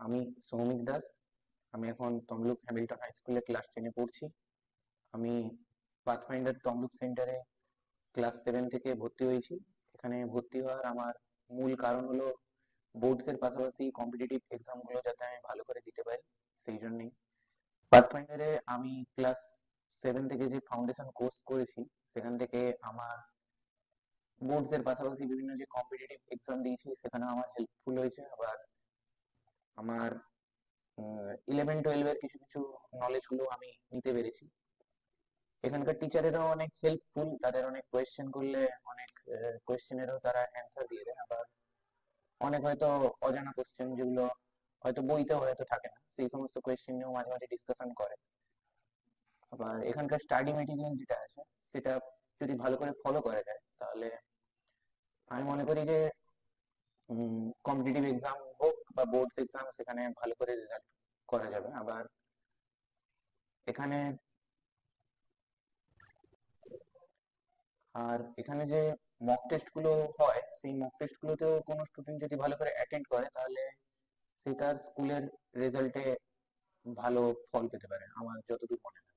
আমি সৌমিক দাস। আমি এখন তমলুক হ্যামিল্টন হাই স্কুলে ক্লাস 10-এ পড়ছি। আমি পাথফাইন্ডার তমলুক সেন্টারে ক্লাস 7 থেকে ভর্তি হয়েছি। এখানে ভর্তি হওয়ার আমার মূল কারণ হলো বোর্ডস এর পাশাপাশি কম্পিটিটিভ এক্সাম গুলো যাতে আমি ভালো করে দিতে পারি, সেই জন্যই। পাথফাইন্ডারে আমি ক্লাস 7 থেকে যে ফাউন্ডেশন কোর্স করেছি, সেখান থেকে আমার বোর্ডস এর পাশাপাশি বিভিন্ন যে কম্পিটিটিভ এক্সাম দিয়েছি সেখানে আমার হেল্পফুল হয়েছে। আবার আমার 11-12 এর কিছু কিছু নলেজ গুলো আমি নিতে পেরেছি। এখানকার টিচারেরাও অনেক হেল্পফুল, তাদের অনেক কোয়েশ্চেন করলে অনেক কোয়েশ্চেনেরও তারা অ্যান্সার দিয়ে দেয়। আবার অনেক হয়তো অজানা কোয়েশ্চেন যেগুলো হয়তো বইতেও হয়তো থাকে না, সেই সমস্ত কোয়েশ্চেন নিয়েও মাঝে মাঝে ডিসকাশন করে। আবার এখানকার স্টাডি মেটেরিয়াল যেটা আছে সেটা যদি ভালো করে ফলো করা যায় তাহলে আমি মনে করি যে কম্পিটিটিভ এক্সাম হোক বা বোর্ডস এক্সাম, সেখানে ভালো করে রেজাল্ট করা যাবে। আবার এখানে এখানে যে মক টেস্ট গুলো হয়, সেই মক টেস্ট গুলোতেও কোনো স্টুডেন্ট যদি ভালো করে অ্যাটেন্ড করে তাহলে সে তার স্কুলের রেজাল্টে ভালো ফল পেতে পারে, আমার যতদূর মনে হয়।